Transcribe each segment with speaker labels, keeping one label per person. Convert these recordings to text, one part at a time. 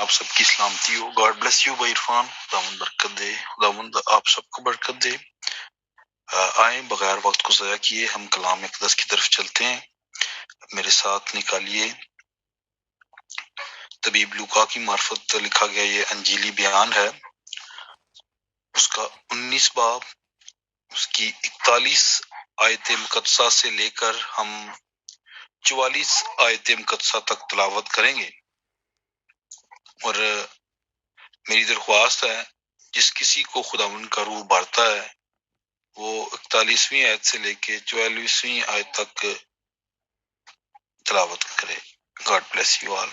Speaker 1: آپ سب کی سلامتی ہو. گاڈ بلیس یو بھائی عرفان. خداوند برکت دے. خداوند آپ سب کو برکت دے. آئیں بغیر وقت کو ضائع کیے ہم کلام اقدس کی طرف چلتے ہیں. میرے ساتھ نکالیے طبیب لوکا کی معرفت لکھا گیا یہ انجیلی بیان ہے، اس کا 19 باب، اس کی 41 آیت مقدسہ سے لے کر ہم 44 آیت مقدسہ تک تلاوت کریں گے. اور میری درخواست ہے جس کسی کو خداوند کا روح بھرتا ہے وہ 41ویں آیت سے لے کے 44ویں آیت تک تلاوت کرے. God bless you all.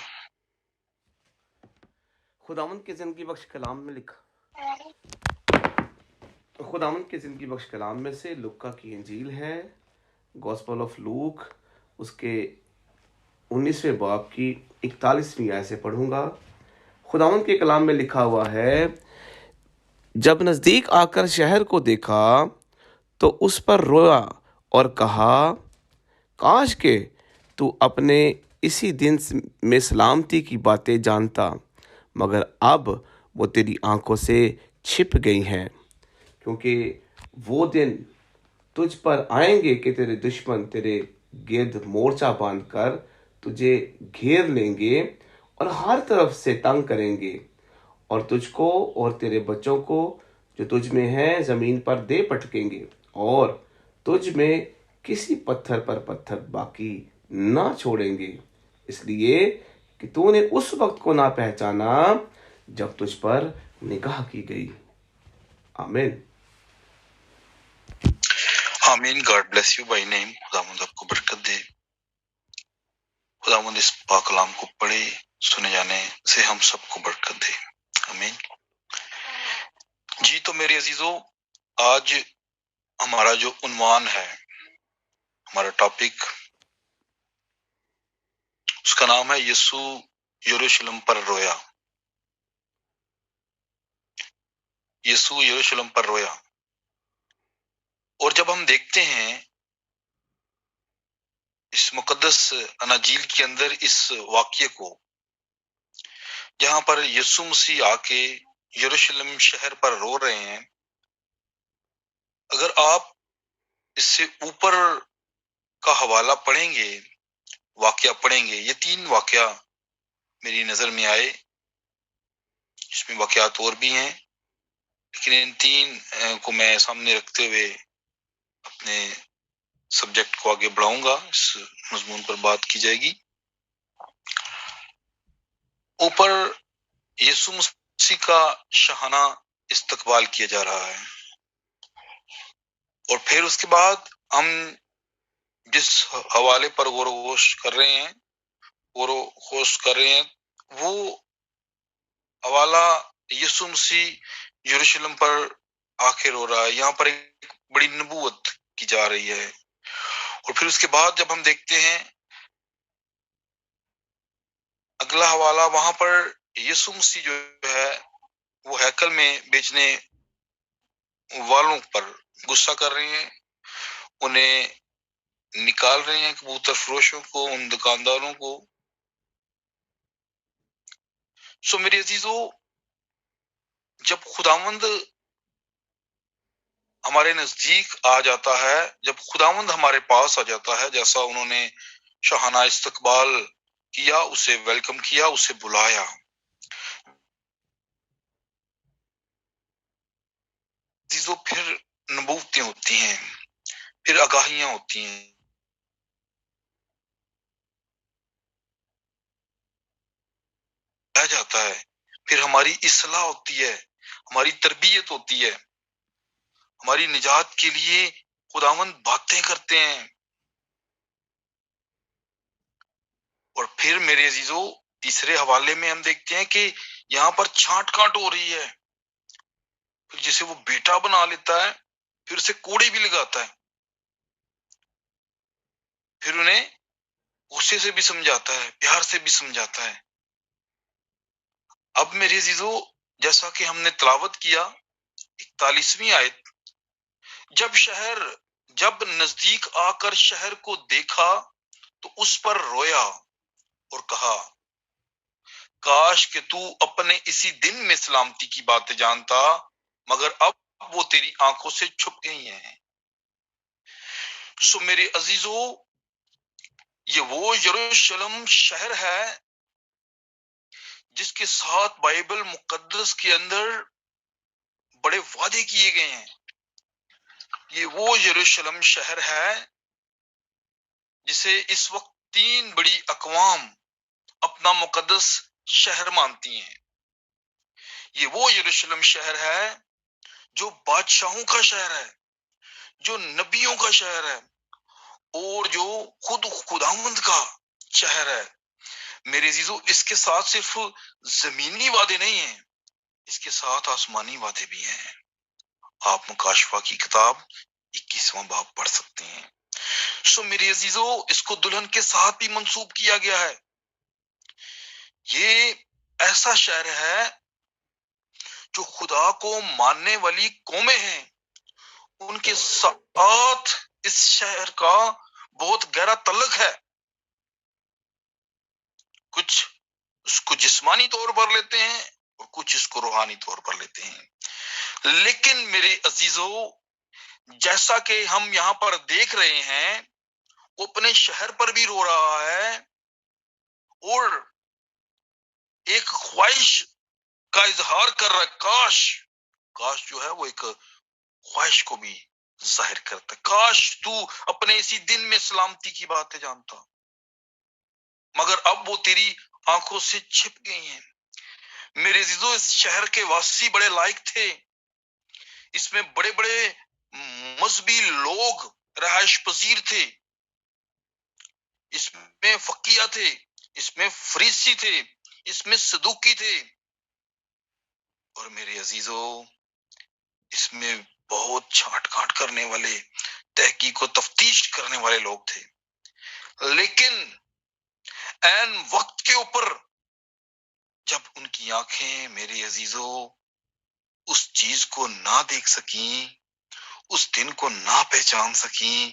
Speaker 2: خداوند کے زندگی بخش کلام میں لکھا، خداوند کے زندگی بخش کلام میں سے لوکا کی انجیل ہے، گوسپل آف لوک، اس کے 19ویں باب کی 41ویں آیت سے پڑھوں گا. خداوند کے کلام میں لکھا ہوا ہے، جب نزدیک آ کر شہر کو دیکھا تو اس پر رویا اور کہا، کاش کہ تو اپنے اسی دن میں سلامتی کی باتیں جانتا، مگر اب وہ تیری آنکھوں سے چھپ گئی ہیں. کیونکہ وہ دن تجھ پر آئیں گے کہ تیرے دشمن تیرے گرد مورچہ باندھ کر تجھے گھیر لیں گے اور ہر طرف سے تنگ کریں گے، اور تجھ کو اور تیرے بچوں کو جو تجھ میں ہیں زمین پر دے پٹکیں گے، اور تجھ میں کسی پتھر پر پتھر باقی نہ چھوڑیں گے، اس لیے کہ تو نے اس وقت کو نہ پہچانا جب تجھ پر نگاہ کی گئی. آمین.
Speaker 1: آمین. God bless you by name. خداوند آپ کو برکت دے. خداوند اس پاک کلام کو پڑھے سنے جانے سے ہم سب کو برکت دے. آمین. جی تو میرے عزیزو، آج ہمارا جو عنوان ہے، ہمارا ٹاپک، اس کا نام ہے یسوع یروشلم پر رویا. یسوع یروشلم پر رویا. اور جب ہم دیکھتے ہیں اس مقدس اناجیل کے اندر اس واقعے کو، جہاں پر یسوع مسیح آ کے یروشلم شہر پر رو رہے ہیں، اگر آپ اس سے اوپر کا حوالہ پڑھیں گے، واقعہ پڑھیں گے، یہ 3 واقعہ میری نظر میں آئے، اس میں واقعات اور بھی ہیں، لیکن ان 3 کو میں سامنے رکھتے ہوئے اپنے سبجیکٹ کو آگے بڑھاؤں گا. اس مضمون پر بات کی جائے گی. اوپر یسوع مسیح کا شاہانہ استقبال کیا جا رہا ہے، اور پھر اس کے بعد ہم جس حوالے پر غور و خوض کر رہے ہیں وہ حوالہ یسوع مسیح یروشلم پر آخر ہو رہا ہے. یہاں پر ایک بڑی نبوت کی جا رہی ہے. اور پھر اس کے بعد جب ہم دیکھتے ہیں اگلا حوالہ، وہاں پر یسوع مسیح جو ہے وہ ہیکل میں بیچنے والوں پر غصہ کر رہے ہیں، انہیں نکال رہے ہیں، کبوتر فروشوں کو، ان دکانداروں کو. سو میرے عزیزو، جب خداوند ہمارے نزدیک آ جاتا ہے، جب خداوند ہمارے پاس آ جاتا ہے، جیسا انہوں نے شاہانہ استقبال کیا، اسے ویلکم کیا، اسے بلایا، عزیزو پھر نبوتیں ہوتی ہیں، پھر آگاہیاں ہوتی ہیں، رہ جاتا ہے، پھر ہماری اصلاح ہوتی ہے، ہماری تربیت ہوتی ہے، ہماری نجات کے لیے خداوند باتیں کرتے ہیں. اور پھر میرے عزیزو تیسرے حوالے میں ہم دیکھتے ہیں کہ یہاں پر چھانٹ کانٹ ہو رہی ہے، پھر جسے وہ بیٹا بنا لیتا ہے، پھر اسے کوڑے بھی لگاتا ہے، پھر انہیں غصے سے بھی سمجھاتا ہے، پیار سے بھی سمجھاتا ہے. اب میرے عزیزو جیسا کہ ہم نے تلاوت کیا 41ویں آیت، جب نزدیک آ کر شہر کو دیکھا تو اس پر رویا اور کہا، کاش کہ تو اپنے اسی دن میں سلامتی کی باتیں جانتا، مگر اب وہ تیری آنکھوں سے چھپ گئی ہیں۔ سو میرے عزیزو، یہ وہ یروشلم شہر ہے جس کے ساتھ بائبل مقدس کے اندر بڑے وعدے کیے گئے ہیں۔ یہ وہ یروشلم شہر ہے جسے اس وقت 3 بڑی اقوام اپنا مقدس شہر مانتی ہیں۔ یہ وہ یروشلم شہر ہے جو بادشاہوں کا شہر ہے، جو نبیوں کا شہر ہے، اور جو خود خداوند کا شہر ہے۔ میرے عزیزو، اس کے ساتھ صرف زمینی وعدے نہیں ہیں، اس کے ساتھ آسمانی وعدے بھی ہیں۔ آپ مکاشفہ کی کتاب 21واں باب پڑھ سکتے ہیں۔ سو میرے عزیزو، اس کو دلہن کے ساتھ بھی منسوب کیا گیا ہے۔ یہ ایسا شہر ہے جو خدا کو ماننے والی قومیں ہیں، ان کے ساتھ اس شہر کا بہت گہرا تعلق ہے۔ کچھ اس کو جسمانی طور پر لیتے ہیں اور کچھ اس کو روحانی طور پر لیتے ہیں۔ لیکن میرے عزیزو، جیسا کہ ہم یہاں پر دیکھ رہے ہیں، وہ اپنے شہر پر بھی رو رہا ہے اور ایک خواہش کا اظہار کر رہا ہے۔ کاش جو ہے وہ ایک خواہش کو بھی ظاہر کرتا ہے۔ کاش تو اپنے اسی دن میں سلامتی کی باتیں جانتا، مگر اب وہ تیری آنکھوں سے چھپ گئی ہیں۔ میرے عزیزو، اس شہر کے واسی بڑے لائق تھے، اس میں بڑے بڑے مذہبی لوگ رہائش پذیر تھے، اس میں فقیہ تھے، اس میں فریسی تھے، اس میں صدوقی تھے، اور میرے عزیزو، اس میں بہت چھانٹ کاٹ کرنے والے، تحقیق و تفتیش کرنے والے لوگ تھے۔ لیکن این وقت کے اوپر جب ان کی آنکھیں میرے عزیزو اس چیز کو نہ دیکھ سکیں، اس دن کو نہ پہچان سکیں،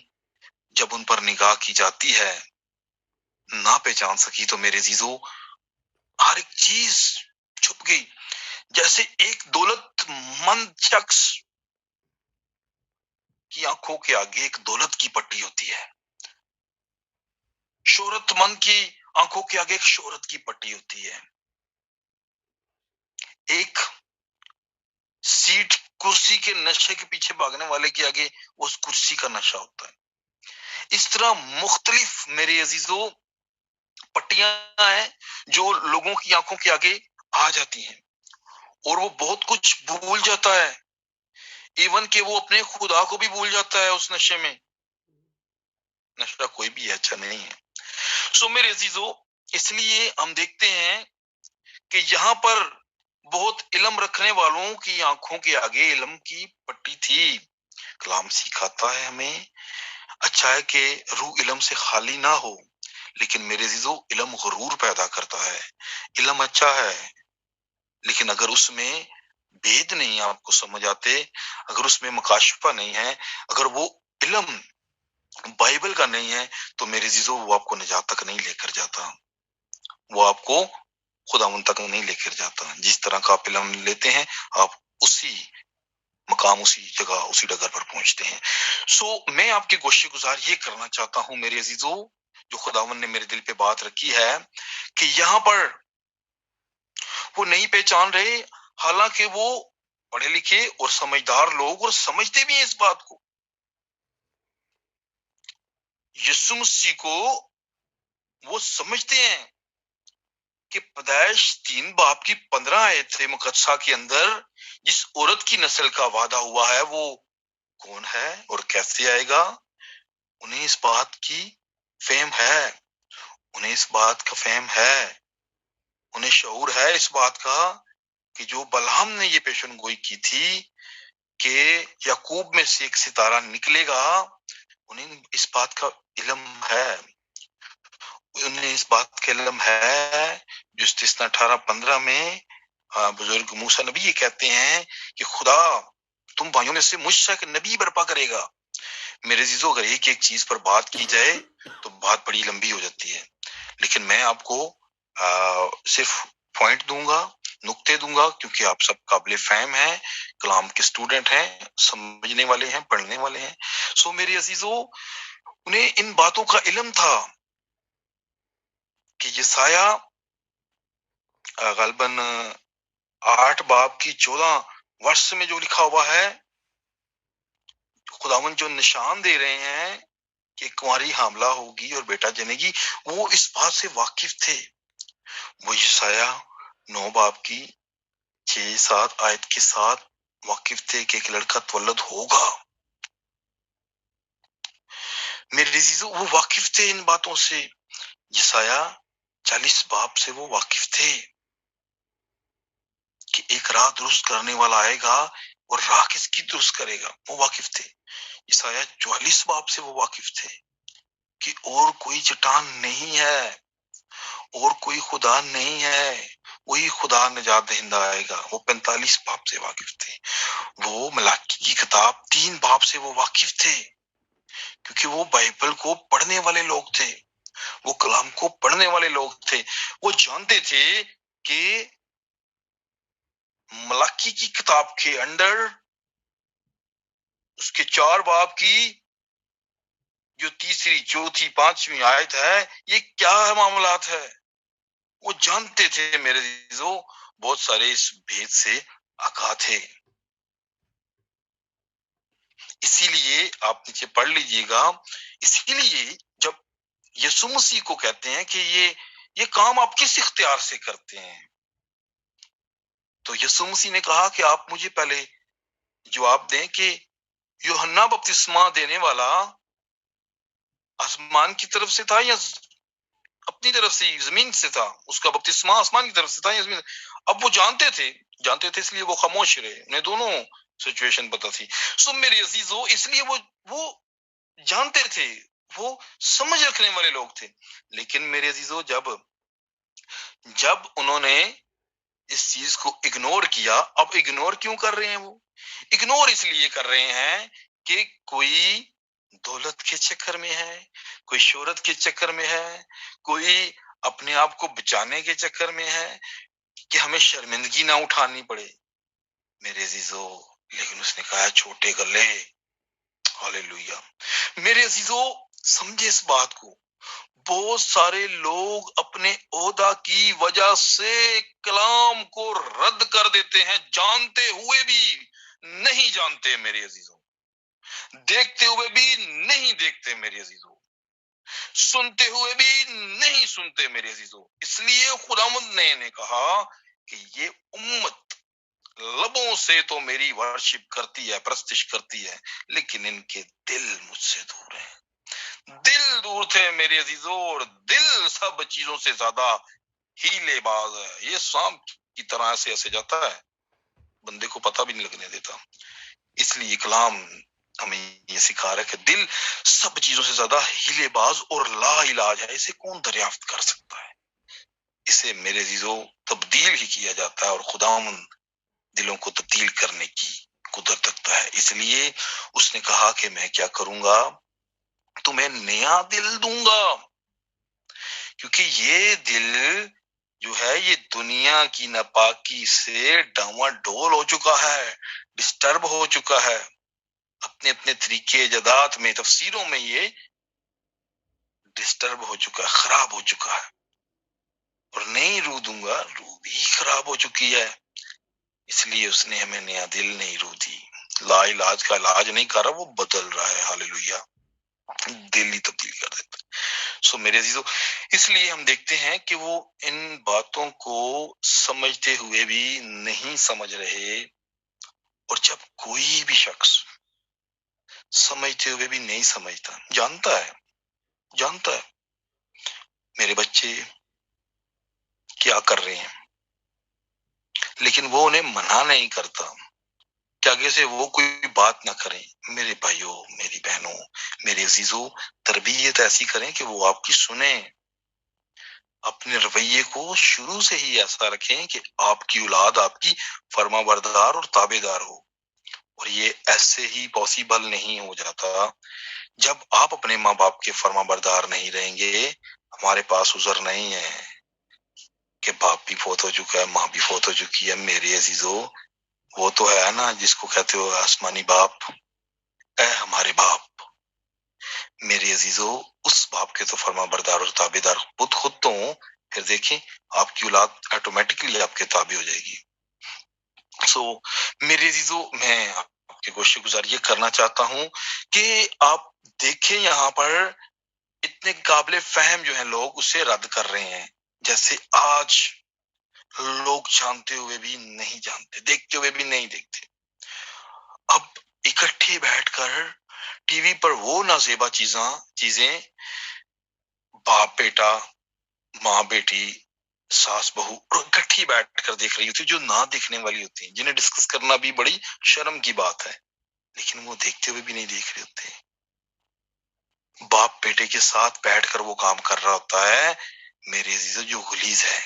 Speaker 1: جب ان پر نگاہ کی جاتی ہے، نہ پہچان سکی، تو میرے عزیزو ہر ایک چیز چھپ گئی۔ جیسے ایک دولت مند شخص کی آنکھوں کے آگے ایک دولت کی پٹی ہوتی ہے، شہرت مند کی آنکھوں کے آگے ایک شہرت کی پٹی ہوتی ہے، ایک سیٹ کرسی کے نشے کے پیچھے بھاگنے والے کے آگے اس کرسی کا نشہ ہوتا ہے۔ اس طرح مختلف میرے عزیزو پٹیاں ہیں جو لوگوں کی آنکھوں کے آگے آ جاتی ہیں، اور وہ بہت کچھ بھول جاتا ہے، ایون کہ وہ اپنے خدا کو بھی بھول جاتا ہے اس نشے میں۔ نشہ کوئی بھی اچھا نہیں ہے۔ سو میرے عزیزو، اس لیے ہم دیکھتے ہیں کہ یہاں پر بہت علم رکھنے والوں کی آنکھوں کے آگے علم کی پٹی تھی۔ کلام سکھاتا ہے ہمیں، اچھا ہے کہ روح علم سے خالی نہ ہو، لیکن میرے عزیزو علم غرور پیدا کرتا ہے۔ علم اچھا ہے، لیکن اگر اس میں بید نہیں آپ کو سمجھ آتے، اگر اس میں مکاشفہ نہیں ہے، اگر وہ علم بائبل کا نہیں ہے، تو میرے عزیزو وہ آپ کو نجات تک نہیں لے کر جاتا، وہ آپ کو خداوند تک نہیں لے کر جاتا۔ جس طرح کا آپ علم لیتے ہیں، آپ اسی مقام، اسی جگہ، اسی ڈگر پر پہنچتے ہیں۔ سو میں آپ کے گوشے گزار یہ کرنا چاہتا ہوں میرے عزیزو، جو خداوند نے میرے دل پہ بات رکھی ہے، کہ یہاں پر وہ نہیں پہچان رہے، حالانکہ وہ پڑھے لکھے اور سمجھدار لوگ، اور سمجھتے بھی ہیں اس بات کو، یسوع مسیح کو وہ سمجھتے ہیں کہ پیدائش 3 باب کی 15 آیت مقدسہ کے اندر جس عورت کی نسل کا وعدہ ہوا ہے وہ کون ہے اور کیسے آئے گا۔ انہیں اس بات کی فہم ہے، انہیں اس بات کا فہم ہے، انہیں شعور ہے اس بات کا کہ جو بلعام نے یہ پیشن گوئی کی تھی کہ یعقوب میں سے ایک ستارہ نکلے گا، انہیں اس بات کا علم ہے، انہیں اس بات کا علم ہے۔ جو استثنا 18:15 میں بزرگ موسیٰ نبی یہ کہتے ہیں کہ خدا تم بھائیوں میں سے مجھ سے ایک نبی برپا کرے گا۔ میرے عزیزو، اگر ایک ایک چیز پر بات کی جائے تو بات بڑی لمبی ہو جاتی ہے، لیکن میں آپ کو صرف پوائنٹ دوں گا، نقطے دوں گا، کیونکہ آپ سب قابل فہم ہیں، کلام کے اسٹوڈنٹ ہیں، سمجھنے والے ہیں، پڑھنے والے ہیں۔ سو میرے عزیزو، انہیں ان باتوں کا علم تھا کہ یسایہ غالباً 8 باب کی 14 ورس میں جو لکھا ہوا ہے، خداوند جو نشان دے رہے ہیں کہ کنواری حاملہ ہوگی اور بیٹا جنے گی، وہ اس بات سے واقف تھے۔ وہ یسایہ 9 باب کی 6-7 آیت کے ساتھ واقف تھے کہ ایک لڑکا تولد ہوگا۔ میرے عزیزو، وہ واقف تھے ان باتوں سے۔ یسایہ 40 باب سے وہ واقف تھے کہ ایک راہ درست کرنے والا آئے گا اور راہ کس کی درست کرے گا، وہ واقف تھے۔ یسایہ 44 باب سے وہ واقف تھے کہ اور کوئی چٹان نہیں ہے، اور کوئی خدا نہیں ہے، وہی خدا نجات دہندہ آئے گا، وہ 45 باب سے واقف تھے۔ وہ ملاکی کی کتاب 3 باب سے وہ واقف تھے، کیونکہ وہ بائبل کو پڑھنے والے لوگ تھے، وہ کلام کو پڑھنے والے لوگ تھے۔ وہ جانتے تھے کہ ملاکی کی کتاب کے انڈر اس کے 4 باب کی جو تیسری، چوتھی، 5ویں آیت ہے، یہ کیا معاملات ہے، وہ جانتے تھے میرے عزیزو۔ بہت سارے اس بھید سے آگاہ تھے۔ اسی لیے آپ نیچے پڑھ لیجئے گا، اسی لیے جب یسوع مسیح کو کہتے ہیں کہ یہ کام آپ کس اختیار سے کرتے ہیں، تو یسوع مسیح نے کہا کہ آپ مجھے پہلے جواب دیں کہ یوحنا بپتسمہ دینے والا آسمان کی طرف سے تھا یا اپنی طرف سے زمین سے تھا؟ اس کا بپتسمہ آسمان کی طرف سے تھا یا زمین؟ اب وہ جانتے تھے اس لیے وہ خاموش رہے، انہیں دونوں سچویشن پتا تھی۔ سو میرے عزیزو، اس لیے وہ جانتے تھے، وہ سمجھ رکھنے والے لوگ تھے۔ لیکن میرے عزیزو، جب انہوں نے اس چیز کو اگنور کیا، اب اگنور کیوں کر رہے ہیں؟ وہ اگنور اس لیے کر رہے ہیں کہ کوئی دولت کے چکر میں ہے، کوئی شہرت کے چکر میں ہے، کوئی اپنے آپ کو بچانے کے چکر میں ہے کہ ہمیں شرمندگی نہ اٹھانی پڑے۔ میرے عزیزو، لیکن اس نے کہا چھوٹے گلے، ہاللیلویا۔ میرے عزیزو، سمجھے اس بات کو، بہت سارے لوگ اپنے عہدہ کی وجہ سے کلام کو رد کر دیتے ہیں، جانتے ہوئے بھی نہیں جانتے میرے عزیزو، دیکھتے ہوئے بھی نہیں دیکھتے میرے عزیزو، سنتے ہوئے بھی نہیں سنتے میرے عزیزو۔ اس لیے خداوند نے کہا کہ یہ امت لبوں سے تو میری ورشپ کرتی ہے، پرستش کرتی ہے، لیکن ان کے دل مجھ سے دور ہیں۔ دل دور تھے میرے عزیزو، اور دل سب چیزوں سے زیادہ ہیلے باز ہے، یہ سانپ کی طرح ایسے جاتا ہے، بندے کو پتہ بھی نہیں لگنے دیتا۔ اس لیے کلام ہمیں یہ سکھا رہا ہے کہ دل سب چیزوں سے زیادہ ہیلے باز اور لا علاج ہے، اسے کون دریافت کر سکتا ہے؟ اسے میرے عزیزو تبدیل ہی کیا جاتا ہے، اور خداوند دلوں کو تبدیل کرنے کی قدرت رکھتا ہے۔ اس لیے اس نے کہا کہ میں کیا کروں گا، تمہیں نیا دل دوں گا، کیونکہ یہ دل جو ہے یہ دنیا کی ناپاکی سے ڈاواں ڈول ہو چکا ہے، ڈسٹرب ہو چکا ہے، اپنے اپنے طریقے ایجادات میں، تفسیروں میں یہ ڈسٹرب ہو چکا ہے، خراب ہو چکا ہے۔ اور نئی روح دوں گا، روح بھی خراب ہو چکی ہے، اس لیے اس نے ہمیں نیا دل نہیں روح دی۔ لا علاج کا علاج نہیں کر رہا، وہ بدل رہا ہے، ہاللیلویا، دل ہی تبدیل کر دیتا ہے۔ سو میرے عزیزو، اس لیے ہم دیکھتے ہیں کہ وہ ان باتوں کو سمجھتے ہوئے بھی نہیں سمجھ رہے، اور جب کوئی بھی شخص سمجھتے ہوئے بھی نہیں سمجھتا، جانتا ہے میرے بچے کیا کر رہے ہیں، لیکن وہ انہیں منع نہیں کرتا کہ آگے سے وہ کوئی بات نہ کریں۔ میرے بھائیوں، میری بہنوں، میرے عزیزوں، تربیت ایسی کریں کہ وہ آپ کی سنیں، اپنے رویے کو شروع سے ہی ایسا رکھیں کہ آپ کی اولاد آپ کی فرما بردار اور تابع دار ہو۔ اور یہ ایسے ہی پاسیبل نہیں ہو جاتا جب آپ اپنے ماں باپ کے فرما بردار نہیں رہیں گے۔ ہمارے پاس عذر نہیں ہے، کہ باپ بھی فوت ہو چکا ہے، ماں بھی فوت ہو چکی ہے، میرے عزیزو وہ تو ہے نا جس کو کہتے ہو آسمانی باپ، اے ہمارے باپ، میرے عزیزو اس باپ کے تو فرما بردار اور تابع دار خود تو ہوں، پھر دیکھیں آپ کی اولاد آٹومیٹکلی آپ کے تابع ہو جائے گی۔ میرے عزیزو میں آپ کے گوشے گزار یہ کرنا چاہتا ہوں کہ آپ دیکھیں یہاں پر اتنے قابل فہم جو ہیں لوگ اسے رد کر رہے ہیں، جیسے آج لوگ جانتے ہوئے بھی نہیں جانتے، دیکھتے ہوئے بھی نہیں دیکھتے۔ اب اکٹھے بیٹھ کر ٹی وی پر وہ نازیبا چیزیں باپ بیٹا، ماں بیٹی، ساس بہو اکٹھی بیٹھ کر دیکھ رہی ہوتی جو نہ دیکھنے والی ہوتی ہیں، جنہیں ڈسکس کرنا بھی بڑی شرم کی بات ہے، لیکن وہ دیکھتے ہوئے بھی نہیں دیکھ رہے ہوتے۔ باپ بیٹے کے ساتھ بیٹھ کر وہ کام کر رہا ہوتا ہے میرے عزیزو جو غلیظ ہے،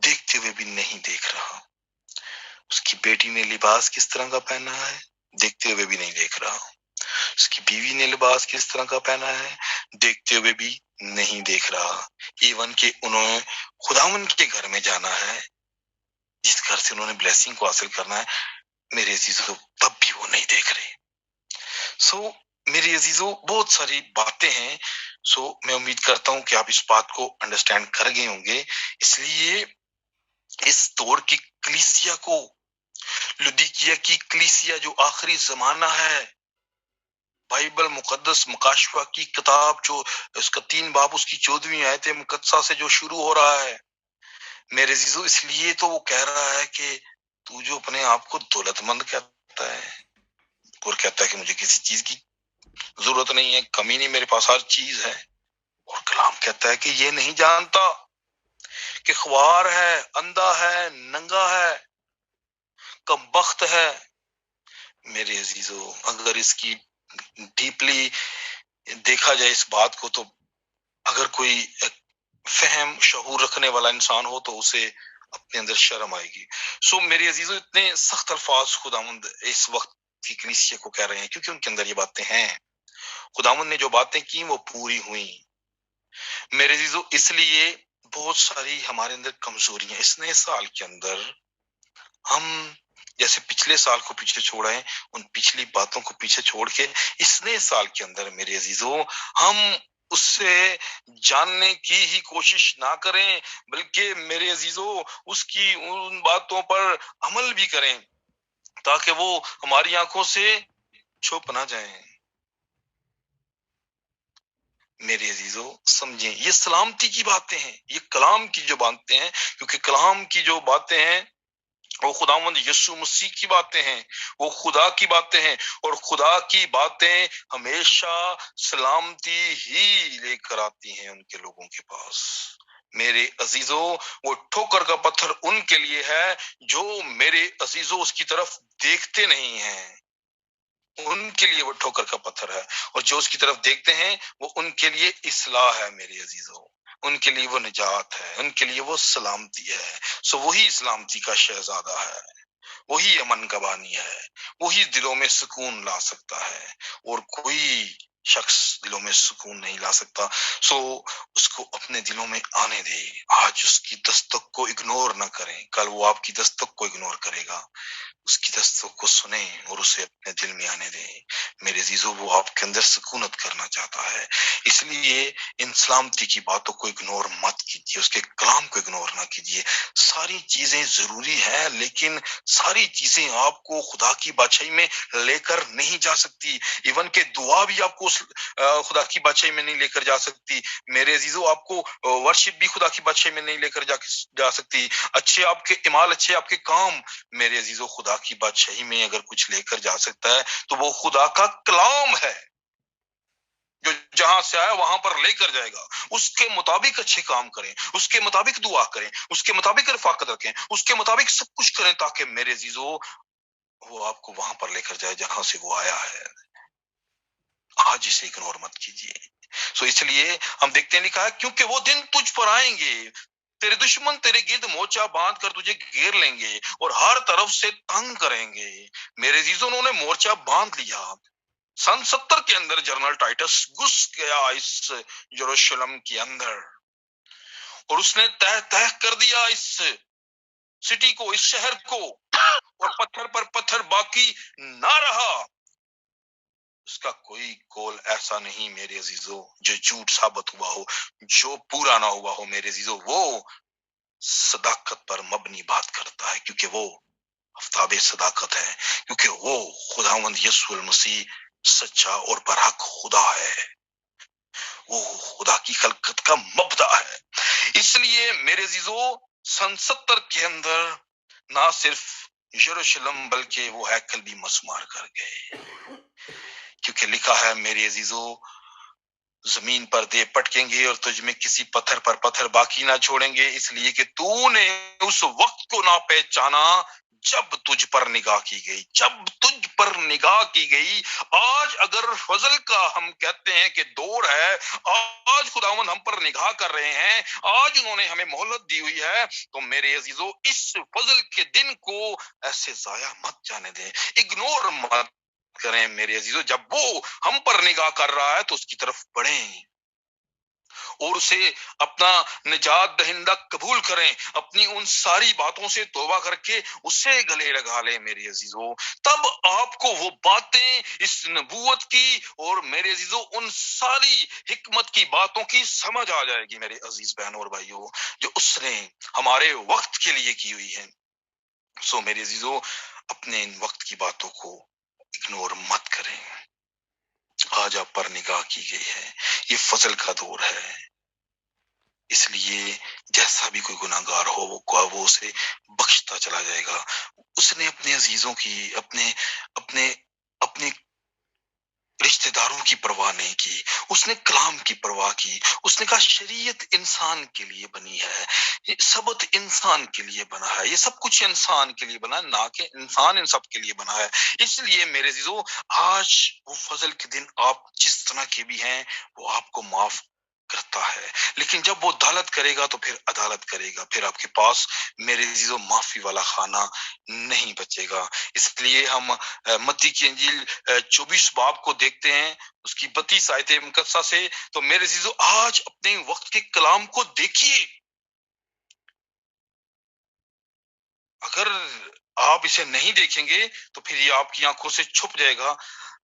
Speaker 1: دیکھتے ہوئے بھی نہیں دیکھ رہا۔ اس کی بیٹی نے لباس کس طرح کا پہنا ہے، دیکھتے ہوئے بھی نہیں دیکھ رہا۔ اس کی بیوی نے لباس کس طرح کا پہنا ہے، دیکھتے ہوئے بھی نہیں دیکھ رہا۔ ایون کہ انہوں نے خداوند کے گھر میں جانا ہے، جس گھر سے انہوں نے بلیسنگ کو حاصل کرنا ہے، میرے عزیزو تب بھی وہ نہیں دیکھ رہے۔ میرے عزیزو بہت ساری باتیں ہیں، میں امید کرتا ہوں کہ آپ اس بات کو انڈرسٹینڈ کر گئے ہوں گے۔ اس لیے اس دور کی کلیسیا کو، لودیکیا کی کلیسیا جو آخری زمانہ ہے، بائبل مقدس مکاشفہ کی کتاب جو اس کا 3 باب اس کی 14ویں آیت مقدسہ سے جو شروع ہو رہا ہے، میرے عزیزو اس لیے تو وہ کہہ رہا ہے کہ تو جو اپنے آپ کو دولت مند کہتا ہے اور کہتا ہے کہ مجھے کسی چیز کی ضرورت نہیں ہے، کمی نہیں، میرے پاس ہر چیز ہے، اور کلام کہتا ہے کہ یہ نہیں جانتا کہ خوار ہے، اندھا ہے، ننگا ہے، کم بخت ہے۔ میرے عزیزو اگر اس کی ڈیپلی دیکھا جائے اس بات کو، تو اگر کوئی فہم شعور رکھنے والا انسان ہو تو اسے اپنے اندر شرم آئے گی۔ میرے عزیزو اتنے سخت الفاظ خداوند اس وقت کی کلیسیا کو کہہ رہے ہیں کیونکہ ان کے اندر یہ باتیں ہیں، خداوند نے جو باتیں کی وہ پوری ہوئی۔ میرے عزیزو اس لیے بہت ساری ہمارے اندر کمزوریاں اس نئے سال کے اندر، ہم جیسے پچھلے سال کو پیچھے چھوڑے ہیں، ان پچھلی باتوں کو پیچھے چھوڑ کے اس نئے سال کے اندر میرے عزیزو ہم اس سے جاننے کی ہی کوشش نہ کریں، بلکہ میرے عزیزو اس کی ان باتوں پر عمل بھی کریں تاکہ وہ ہماری آنکھوں سے چھپ نہ جائیں۔ میرے عزیزو سمجھیں یہ سلامتی کی باتیں ہیں، یہ کلام کی جو باتیں ہیں، کیونکہ کلام کی جو باتیں ہیں وہ خداوند یسوع مسیح کی باتیں ہیں، وہ خدا کی باتیں ہیں، اور خدا کی باتیں ہمیشہ سلامتی ہی لے کر آتی ہیں ان کے لوگوں کے پاس۔ میرے عزیزو وہ ٹھوکر کا پتھر ان کے لیے ہے جو میرے عزیزو اس کی طرف دیکھتے نہیں ہیں، ان کے لیے وہ ٹھوکر کا پتھر ہے، اور جو اس کی طرف دیکھتے ہیں وہ ان کے لیے اصلاح ہے میرے عزیزو، ان کے لیے وہ نجات ہے، ان کے لیے وہ سلامتی ہے۔ وہی سلامتی کا شہزادہ ہے، وہی امن کا بانی ہے، وہی دلوں میں سکون لا سکتا ہے، اور کوئی شخص دلوں میں سکون نہیں لا سکتا۔ اس کو اپنے دلوں میں آنے دے، آج اس کی دستک کو اگنور نہ کریں، کل وہ آپ کی دستک کو اگنور کرے گا۔ اس کی دستوں کو سنیں اور اسے اپنے دل میں آنے دیں۔ میرے عزیزو وہ آپ کے اندر سکونت کرنا چاہتا ہے، اس لیے ان سلامتی کی باتوں کو اگنور مت کیجیے، اس کے کلام کو اگنور نہ کیجیے۔ ساری چیزیں ضروری ہیں، لیکن ساری چیزیں آپ کو خدا کی بادشاہی میں لے کر نہیں جا سکتی، ایون کہ دعا بھی آپ کو خدا کی بادشاہی میں نہیں لے کر جا سکتی۔ میرے عزیزو آپ کو ورشپ بھی خدا کی بادشاہی میں نہیں لے کر جا سکتی، اچھے آپ کے اعمال، اچھے آپ کے کام میرے عزیزو خدا کی بادشاہی میں اگر کچھ لے کر جا سکتا ہے تو وہ خدا کا کلام ہے، جو جہاں سے آیا وہاں پر لے کر جائے گا۔ اس کے مطابق اچھے کام کریں، اس کے مطابق دعا کریں، اس کے مطابق رفاقت رکھیں، اس کے مطابق سب کچھ کریں، تاکہ میرے عزیزو وہ آپ کو وہاں پر لے کر جائے جہاں سے وہ آیا ہے۔ آج اسے اگنور مت کیجیے۔ اس لیے ہم دیکھتے ہیں لکھا ہے کیونکہ وہ دن تجھ پر آئیں گے، تیرے دشمن تیرے گرد موچا باندھ کر تجھے گھیر لیں گے اور ہر طرف سے تنگ کریں گے۔ میرے عزیزوں انہوں نے مورچہ باندھ لیا۔ سن 70 کے اندر جنرل ٹائٹس گھس گیا اس یروشلم کے اندر، اور اس نے تہ تہ کر دیا اس سٹی کو، اس شہر کو، اور پتھر پر پتھر باقی نہ رہا۔ اس کا کوئی قول ایسا نہیں میرے عزیزو جو جھوٹ ثابت ہوا ہو، جو پورا نہ ہوا ہو میرے عزیزو۔ وہ صداقت پر مبنی بات کرتا ہے، کیونکہ وہ آفتاب صداقت ہے، کیونکہ وہ خداوند یسوع المسیح سچا اور برحق خدا ہے، وہ خدا کی خلقت کا مبدأ ہے۔ اس لیے میرے عزیزو سن 70 کے اندر نہ صرف یروشلم بلکہ وہ ہیکل بھی مسمار کر گئے، کیونکہ لکھا ہے میرے عزیزو زمین پر دے پٹکیں گے اور تجھ میں کسی پتھر پر پتھر باقی نہ چھوڑیں گے، اس لیے کہ تو نے اس وقت کو نہ پہچانا جب تجھ پر نگاہ کی گئی، جب تجھ پر نگاہ کی گئی۔ آج اگر فضل کا ہم کہتے ہیں کہ دور ہے، آج خداوند ہم پر نگاہ کر رہے ہیں، آج انہوں نے ہمیں مہلت دی ہوئی ہے، تو میرے عزیزو اس فضل کے دن کو ایسے ضائع مت جانے دیں، اگنور مت کریں میرے عزیزو۔ جب وہ ہم پر نگاہ کر رہا ہے تو اس کی طرف بڑھیں اور اسے اپنا نجات دہندہ قبول کریں، اپنی ان ساری باتوں سے توبہ کر کے اسے گلے لگا لیں میرے عزیزو۔ تب آپ کو وہ باتیں اس نبوت کی اور میرے عزیزو ان ساری حکمت کی باتوں کی سمجھ آ جائے گی میرے عزیز بہنوں اور بھائیوں، جو اس نے ہمارے وقت کے لیے کی ہوئی ہے۔ سو میرے عزیزو اپنے ان وقت کی باتوں کو اگنور مت کریں۔ آج آپ پر نگاہ کی گئی ہے، یہ فضل کا دور ہے، اس لیے جیسا بھی کوئی گناہ گار ہو وہ اسے بخشتا چلا جائے گا۔ اس نے اپنے عزیزوں کی، اپنے رشتہ داروں کی پرواہ نہیں کی، اس نے کلام کی پرواہ کی۔ اس نے کہا شریعت انسان کے لیے بنی ہے، سبت انسان کے لیے بنا ہے، یہ سب کچھ انسان کے لیے بنا ہے، نہ کہ انسان ان سب کے لیے بنا ہے۔ اس لیے میرے عزیزو آج وہ فضل کے دن آپ جس طرح کے بھی ہیں وہ آپ کو معاف کرتا ہے، لیکن جب وہ عدالت کرے گا تو پھر عدالت کرے گا، پھر آپ کے پاس میرے عزیزو معافی والا خانہ نہیں بچے گا۔ اس لیے ہم متی کی انجیل 24 باب کو دیکھتے ہیں، اس کی 32 آیت مقدسہ سے، تو میرے عزیزو آج اپنے وقت کے کلام کو دیکھیے۔ اگر آپ اسے نہیں دیکھیں گے تو پھر یہ آپ کی آنکھوں سے چھپ جائے گا،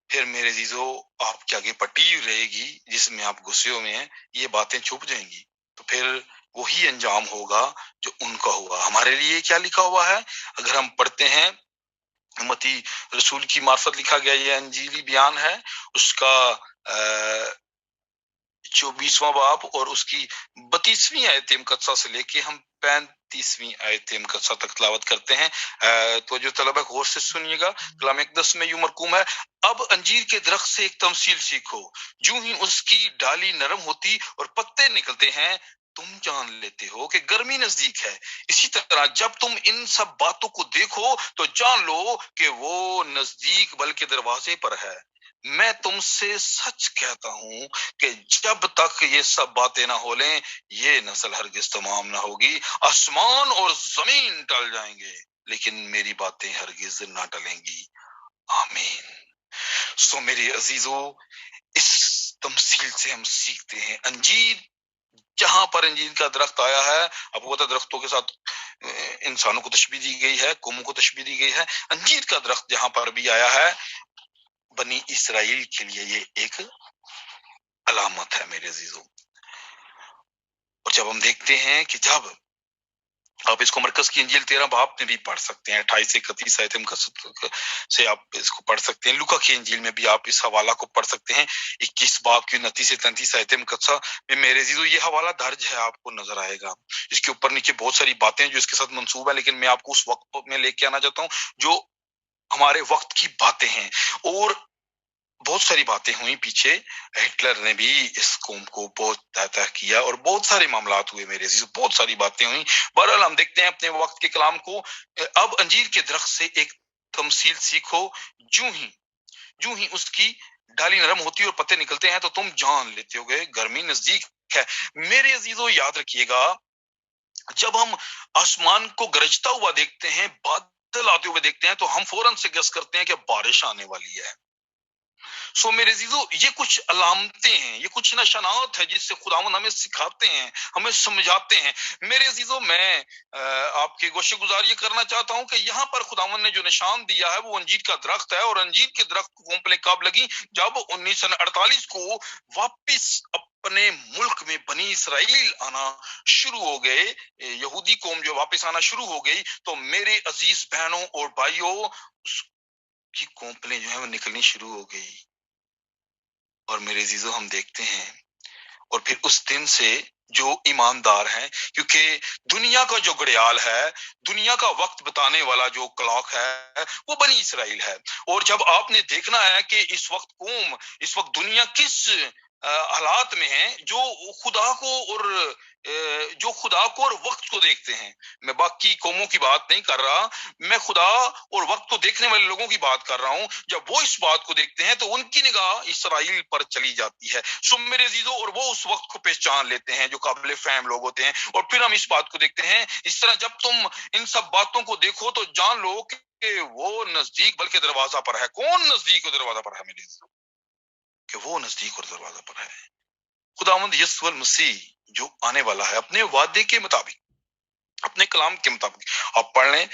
Speaker 1: پھر میرے عزیزو آپ کے آگے پٹی رہے گی جس میں آپ غصے میں ہیں، یہ باتیں چھپ جائیں گی، تو پھر وہی انجام ہوگا جو ان کا ہوا۔ ہمارے لیے کیا لکھا ہوا ہے اگر ہم پڑھتے ہیں، متی رسول کی معرفت لکھا گیا یہ انجیلی بیان ہے، اس کا 24واں باب اور اس کی 32ویں آیت مقدسہ سے لے کے ہم 35ویں آیت مقدسہ تک تلاوت کرتے ہیں۔ تو جو طلبہ غور سے سنیے گا، کلام اقدس میں یوں مرقوم ہے، اب انجیر کے درخت سے ایک تمثیل سیکھو، جو ہی اس کی ڈالی نرم ہوتی اور پتے نکلتے ہیں تم جان لیتے ہو کہ گرمی نزدیک ہے، اسی طرح جب تم ان سب باتوں کو دیکھو تو جان لو کہ وہ نزدیک بلکہ دروازے پر ہے۔ میں تم سے سچ کہتا ہوں کہ جب تک یہ سب باتیں نہ ہو لیں یہ نسل ہرگز تمام نہ ہوگی۔ آسمان اور زمین ٹل جائیں گے لیکن میری باتیں ہرگز نہ ٹلیں گی، آمین۔ سو میرے عزیزو اس تمثیل سے ہم سیکھتے ہیں، انجیر جہاں پر انجیر کا درخت آیا ہے، آپ کو پتا درختوں کے ساتھ انسانوں کو تشبیہ دی گئی ہے، قوموں کو تشبیہ دی گئی ہے، انجیر کا درخت جہاں پر بھی آیا ہے بنی اسرائیل کے لیے یہ ایک علامت ہے میرے عزیزو۔ اور جب ہم دیکھتے ہیں کہ جب آپ اس کو مرکز کی انجیل 13 باب میں بھی پڑھ سکتے ہیں، 28 سے 31 آیت سے آپ اس کو پڑھ سکتے ہیں، لوکا کی انجیل میں بھی آپ اس حوالہ کو پڑھ سکتے ہیں، 21 باب کی 29 سے 33 آیت مقدسہ میں میرے عزیزو یہ حوالہ درج ہے، آپ کو نظر آئے گا۔ اس کے اوپر نیچے بہت ساری باتیں جو اس کے ساتھ منسوب ہے، لیکن میں آپ کو اس وقت میں لے کے آنا چاہتا ہوں جو ہمارے وقت کی باتیں ہیں، اور بہت ساری باتیں ہوئی پیچھے، ہٹلر نے بھی اس قوم کو بہت تحت کیا اور بہت سارے معاملات ہوئے میرے عزیز، بہت ساری باتیں ہوئی۔ بہرحال ہم دیکھتے ہیں اپنے وقت کے کلام کو، اب انجیر کے درخت سے ایک تمثیل سیکھو، جو ہی اس کی ڈالی نرم ہوتی اور پتے نکلتے ہیں تو تم جان لیتے ہو گے گرمی نزدیک ہے۔ میرے عزیزو یاد رکھیے گا، جب ہم آسمان کو گرجتا ہوا دیکھتے ہیں، بادل آتے ہوئے دیکھتے ہیں تو ہم فوراً سے گیس کرتے ہیں کہ بارش آنے والی ہے۔ سو میرے عزیزو یہ کچھ علامتیں ہیں، یہ کچھ نشانات ہے جس سے خداوند ہمیں سکھاتے ہیں، ہمیں سمجھاتے ہیں۔ میرے عزیزو میں آپ کے گوشے گزار یہ کرنا چاہتا ہوں کہ یہاں پر خداوند نے جو نشان دیا ہے وہ انجیر کا درخت ہے، اور انجیر کے درخت کو کونپلیں کب لگی؟ جب 1948 کو واپس اپنے ملک میں بنی اسرائیل آنا شروع ہو گئے، یہودی قوم جو واپس آنا شروع ہو گئی، تو میرے عزیز بہنوں اور بھائیوں اس کی کونپلیں جو ہیں وہ نکلنی شروع ہو گئی۔ اور میرے عزیزو ہم دیکھتے ہیں، اور پھر اس دن سے جو ایماندار ہیں، کیونکہ دنیا کا جو گھڑیال ہے، دنیا کا وقت بتانے والا جو کلاک ہے وہ بنی اسرائیل ہے۔ اور جب آپ نے دیکھنا ہے کہ اس وقت قوم، اس وقت دنیا کس حالات میں ہے، جو خدا کو اور اور وقت کو دیکھتے ہیں۔ میں باقی قوموں کی بات نہیں کر رہا، میں خدا اور وقت کو دیکھنے والے لوگوں کی بات کر رہا ہوں۔ جب وہ اس بات کو دیکھتے ہیں تو ان کی نگاہ اسرائیل پر چلی جاتی ہے۔ سو میرے عزیزو، اور وہ اس وقت کو پہچان لیتے ہیں جو قابل فہم لوگ ہوتے ہیں۔ اور پھر ہم اس بات کو دیکھتے ہیں، اس طرح جب تم ان سب باتوں کو دیکھو تو جان لو کہ وہ نزدیک بلکہ دروازہ پر ہے۔ کون نزدیک اور دروازہ پر ہے میرے عزیزو؟ کہ وہ نزدیک اور دروازہ پر ہے، خداوند یسوع المسیح جو آنے والا ہے اپنے وعدے کے مطابق، اپنے کلام کے مطابق۔ آپ پڑھ لیں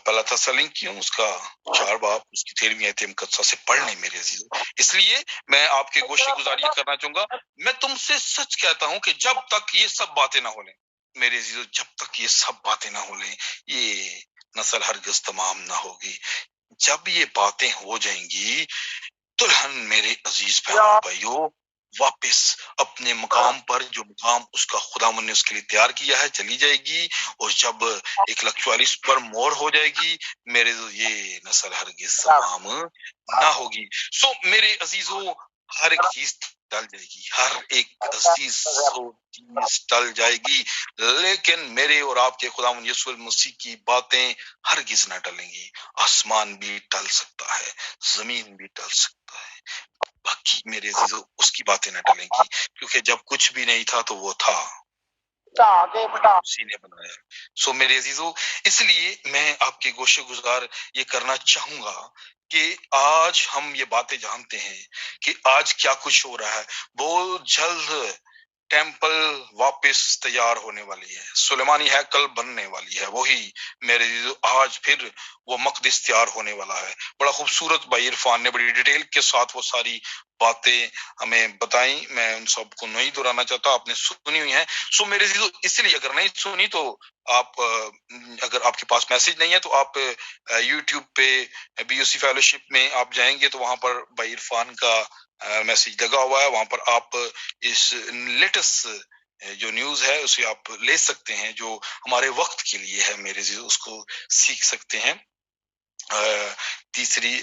Speaker 1: پہلا تسالونیکیوں اس کا 4 باب اس کی 13ویں آیت مقدسہ سے پڑھ لیں میرے عزیزو۔ اس لیے میں آپ کے گوشے گزار یہ کرنا چاہوں گا، میں تم سے سچ کہتا ہوں کہ جب تک یہ سب باتیں نہ ہو لیں میرے عزیزو، جب تک یہ سب باتیں نہ ہو لیں یہ نسل ہرگز تمام نہ ہوگی۔ جب یہ باتیں ہو جائیں گی، دلہن میرے عزیز بہنوں بھائیوں واپس اپنے مقام پر، جو مقام اس کا خداوند نے اس کے لیے تیار کیا ہے، چلی جائے گی۔ اور جب 144 پر مور ہو جائے گی میرے یہ نسل ہرگز تمام نہ ہوگی۔ سو میرے عزیزو ہر ایک چیز ٹل جائے گی، ہر ایک عزیز چیز ٹل جائے گی، لیکن میرے اور آپ کے خداوند یسوع المسیح کی باتیں ہرگز نہ ٹلیں گی۔ آسمان بھی ٹل سکتا ہے، زمین بھی ٹل سکتا ہے، باقی میرے عزیزو اس کی باتیں نہ ٹلیں گی، کیونکہ جب کچھ بھی نہیں تھا تو وہ تھا، اسی نے بنایا۔ سو میرے عزیزو اس لیے میں آپ کے گوشے گزار یہ کرنا چاہوں گا کہ آج ہم یہ باتیں جانتے ہیں کہ آج کیا کچھ ہو رہا ہے۔ بہت جلد ٹیمپل واپس تیار ہونے والی ہے، سلیمانی ہیکل بننے والی ہے، وہی میرے عزیزو آج پھر وہ مقدس تیار ہونے والا ہے۔ بڑا خوبصورت بھائی عرفان نے بڑی ڈیٹیل کے ساتھ وہ ساری باتیں ہمیں بتائیں، میں ان سب کو نہیں دہرانا چاہتا، آپ نے سنی ہوئی ہیں۔ سو میرے عزیزو اس لیے اگر نہیں سنی تو آپ اگر آپ کے پاس میسج نہیں ہے تو آپ یوٹیوب پہ BOC فیلوشپ میں آپ جائیں گے تو وہاں پر بھائی عرفان کا میسج لگا ہوا ہے، وہاں پر آپ اس لیٹسٹ جو نیوز ہے اسے آپ لے سکتے ہیں، جو ہمارے وقت کے لیے ہے میرے عزیزو، اس کو سیکھ سکتے ہیں۔ تیسری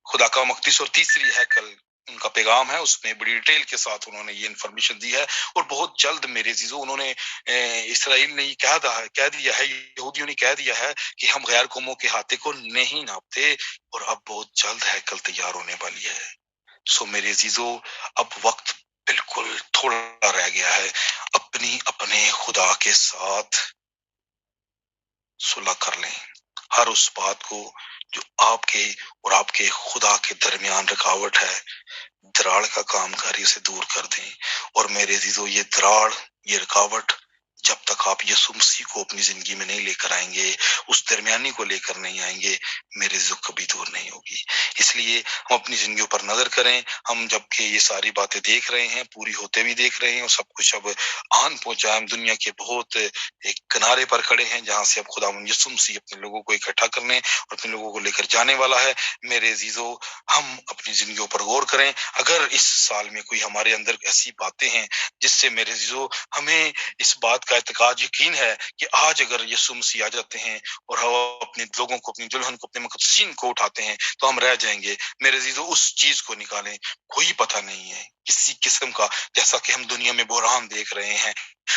Speaker 1: خدا کا مقدس اور تیسری ہیکل ان کا پیغام ہے، اس میں بڑی ڈیٹیل کے ساتھ انہوں نے یہ انفارمیشن دی ہے۔ اور بہت جلد میرے عزیزو انہوں نے اسرائیل نے یہ کہہ دیا ہے، یہودیوں نے کہہ دیا ہے کہ ہم غیر قوموں کے ہاتھے کو نہیں ناپتے، اور اب بہت جلد ہیکل تیار ہونے والی ہے۔ سو میرے عزیزو اب وقت بالکل تھوڑا رہ گیا ہے، اپنے خدا کے ساتھ صلح کر لیں، ہر اس بات کو جو آپ کے اور آپ کے خدا کے درمیان رکاوٹ ہے، دراڑ کا کام کاری سے دور کر دیں۔ اور میرے عزیزو یہ دراڑ، یہ رکاوٹ جب تک آپ یسوع مسیح کو اپنی زندگی میں نہیں لے کر آئیں گے، اس درمیانی کو لے کر نہیں آئیں گے، میرے عزیزو کبھی دور نہیں ہوگی۔ اس لیے ہم اپنی زندگیوں پر نظر کریں، ہم جب کہ یہ ساری باتیں دیکھ رہے ہیں، پوری ہوتے بھی دیکھ رہے ہیں، اور سب کچھ اب آن پہنچا ہے، ہم دنیا کے بہت ایک کنارے پر کھڑے ہیں جہاں سے اب خداوند یسوع مسیح اپنے لوگوں کو اکٹھا کرنے اور اپنے لوگوں کو لے کر جانے والا ہے۔ میرے عزیزو ہم اپنی زندگیوں پر غور کریں، اگر اس سال میں کوئی ہمارے اندر ایسی باتیں ہیں جس سے میرے عزیزو ہمیں اس بات کا اعتقاد یقین ہے کہ آج اگر یسوع مسیح آ جاتے ہیں اور ہم اپنے لوگوں کو، اپنی دلہن کو، اپنے مقدسین کو اٹھاتے ہیں تو ہم رہ جائیں گے۔ میرے عزیزو اس چیز کو نکالیں، کوئی پتہ نہیں ہے کسی قسم کا، جیسا کہ ہم دنیا میں بحران دیکھ رہے ہیں،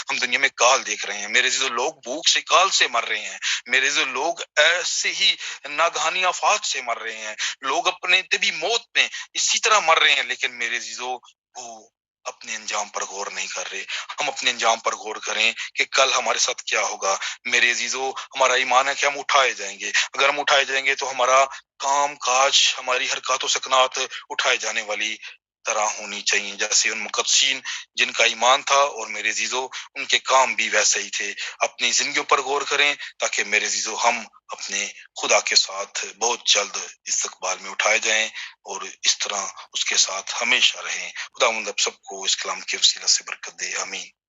Speaker 1: ہم دنیا میں کال دیکھ رہے ہیں میرے عزیزو، لوگ بھوک سے، کال سے مر رہے ہیں میرے عزیزو، لوگ ایسے ہی ناگہانی آفات سے مر رہے ہیں، لوگ اپنے طبی موت میں اسی طرح مر رہے ہیں، لیکن میرے عزیزو وہ اپنے انجام پر غور نہیں کر رہے. ہم اپنے انجام پر غور کریں کہ کل ہمارے ساتھ کیا ہوگا. میرے عزیزو، ہمارا ایمان ہے کہ ہم اٹھائے جائیں گے. اگر ہم اٹھائے جائیں گے تو ہمارا کام کاج، ہماری حرکات و سکنات اٹھائے جانے والی طرح ہونی چاہیے، جیسے ان مقدسین جن کا ایمان تھا. اور میرے عزیزو، ان کے کام بھی ویسے ہی تھے. اپنی زندگیوں پر غور کریں تاکہ میرے عزیزو ہم اپنے خدا کے ساتھ بہت جلد استقبال میں اٹھائے جائیں اور اس طرح اس کے ساتھ ہمیشہ رہیں. خدا مند اب سب کو اس کلام کے وسیلہ سے برکت دے. آمین.